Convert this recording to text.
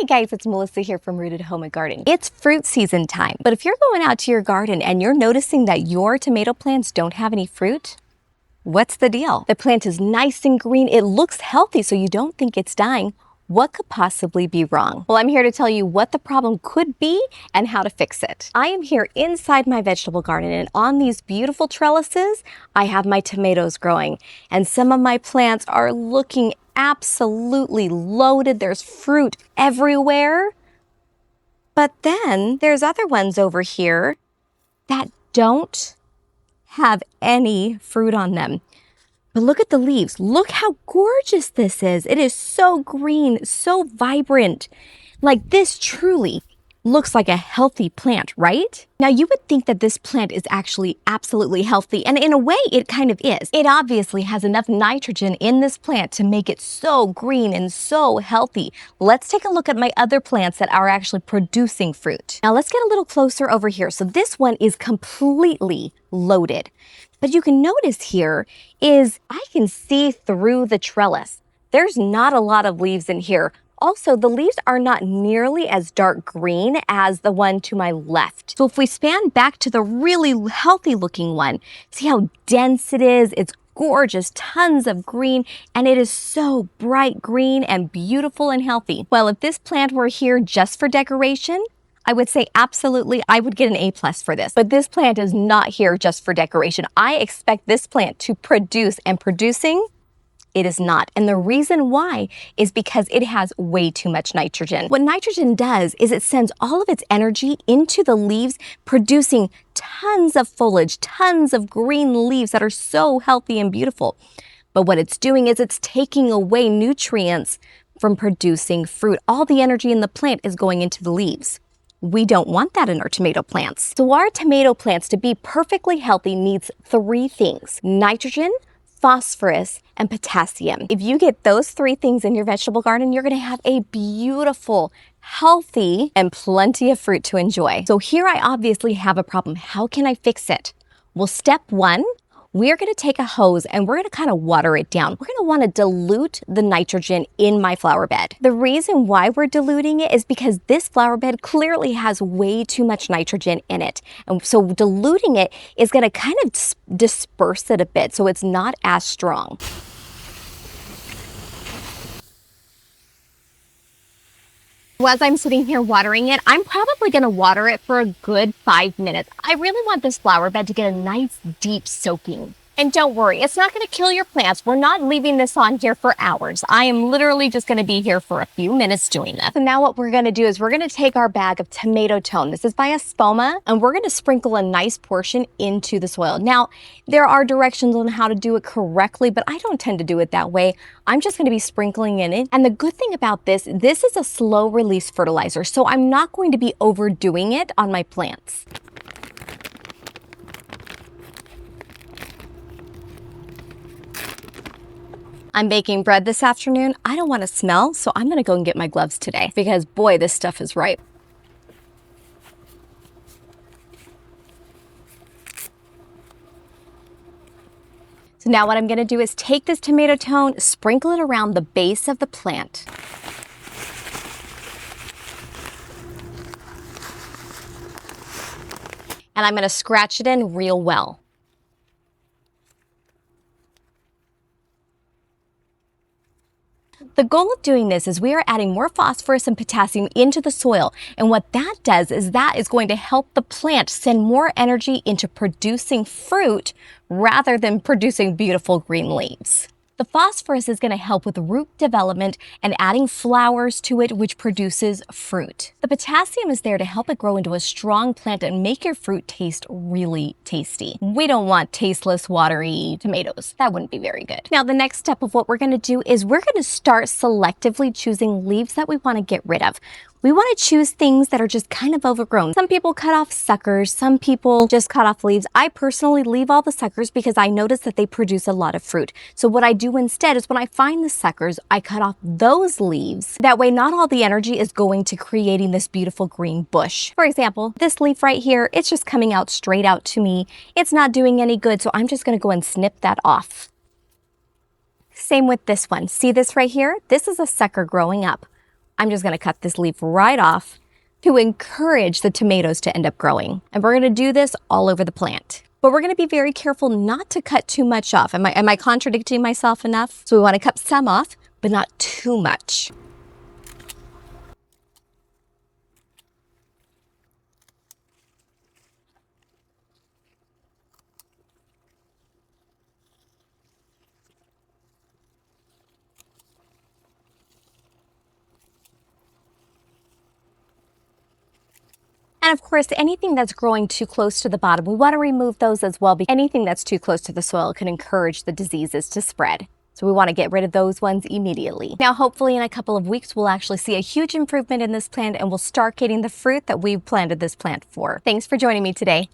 Hey guys, it's Melissa here from Rooted Home and Garden. It's fruit season time, but if you're going out to your garden and you're noticing that your tomato plants don't have any fruit, what's the deal? The plant is nice and green, it looks healthy, so you don't think it's dying. What could possibly be wrong? Well, I'm here to tell you what the problem could be and how to fix it. I am here inside my vegetable garden, and on these beautiful trellises, I have my tomatoes growing, and some of my plants are looking absolutely loaded. There's fruit everywhere. But then there's other ones over here that don't have any fruit on them. But look at the leaves. Look how gorgeous this is. It is so green, so vibrant. Like, this truly looks like a healthy plant, right? Now, you would think that this plant is actually absolutely healthy, and in a way, it kind of is. It obviously has enough nitrogen in this plant to make it so green and so healthy. Let's take a look at my other plants that are actually producing fruit. Now, let's get a little closer over here. So this one is completely loaded. But you can notice here is I can see through the trellis. There's not a lot of leaves in here. Also, the leaves are not nearly as dark green as the one to my left. So if we span back to the really healthy looking one, see how dense it is? It's gorgeous, tons of green, and it is so bright green and beautiful and healthy. Well, if this plant were here just for decoration, I would say absolutely I would get an A+ for this. But this plant is not here just for decoration. I expect this plant to produce, and producing, it is not. And the reason why is because it has way too much nitrogen. What nitrogen does is it sends all of its energy into the leaves, producing tons of foliage, tons of green leaves that are so healthy and beautiful. But what it's doing is it's taking away nutrients from producing fruit. All the energy in the plant is going into the leaves. We don't want that in our tomato plants. So our tomato plants, to be perfectly healthy, needs 3 things: nitrogen, phosphorus, and potassium. If you get those 3 things in your vegetable garden, you're gonna have a beautiful, healthy, and plenty of fruit to enjoy. So here I obviously have a problem. How can I fix it? Well, step 1, we're gonna take a hose and we're gonna kind of water it down. We're gonna wanna dilute the nitrogen in my flower bed. The reason why we're diluting it is because this flower bed clearly has way too much nitrogen in it. And so diluting it is gonna kind of disperse it a bit so it's not as strong. As I'm sitting here watering it, I'm probably going to water it for a good 5 minutes. I really want this flower bed to get a nice deep soaking. And don't worry, it's not going to kill your plants. We're not leaving this on here for hours. I am literally just going to be here for a few minutes doing this. So now what we're going to do is we're going to take our bag of tomato tone. This is by Espoma, and we're going to sprinkle a nice portion into the soil. Now, there are directions on how to do it correctly, but I don't tend to do it that way. I'm just going to be sprinkling in it. And the good thing about this is a slow release fertilizer, so I'm not going to be overdoing it on my plants. I'm baking bread this afternoon. I don't want to smell, so I'm gonna go and get my gloves today because boy, this stuff is ripe. So now what I'm gonna do is take this tomato tone, sprinkle it around the base of the plant. And I'm gonna scratch it in real well. The goal of doing this is we are adding more phosphorus and potassium into the soil. And what that does is that is going to help the plant send more energy into producing fruit rather than producing beautiful green leaves. The phosphorus is going to help with root development and adding flowers to it, which produces fruit. The potassium is there to help it grow into a strong plant and make your fruit taste really tasty. We don't want tasteless, watery tomatoes. That wouldn't be very good. Now, the next step of what we're going to do is we're going to start selectively choosing leaves that we want to get rid of. We want to choose things that are just kind of overgrown. Some people cut off suckers, some people just cut off leaves. I personally leave all the suckers because I notice that they produce a lot of fruit. So what I do instead is when I find the suckers, I cut off those leaves. That way, not all the energy is going to creating this beautiful green bush. For example, this leaf right here, it's just coming out straight out to me. It's not doing any good, so I'm just going to go and snip that off. Same with this one. See this right here? This is a sucker growing up. I'm just gonna cut this leaf right off to encourage the tomatoes to end up growing. And we're gonna do this all over the plant. But we're gonna be very careful not to cut too much off. Am I contradicting myself enough? So we wanna cut some off, but not too much. And of course, anything that's growing too close to the bottom, we want to remove those as well, because anything that's too close to the soil can encourage the diseases to spread. So we want to get rid of those ones immediately. Now, hopefully in a couple of weeks, we'll actually see a huge improvement in this plant and we'll start getting the fruit that we've planted this plant for. Thanks for joining me today.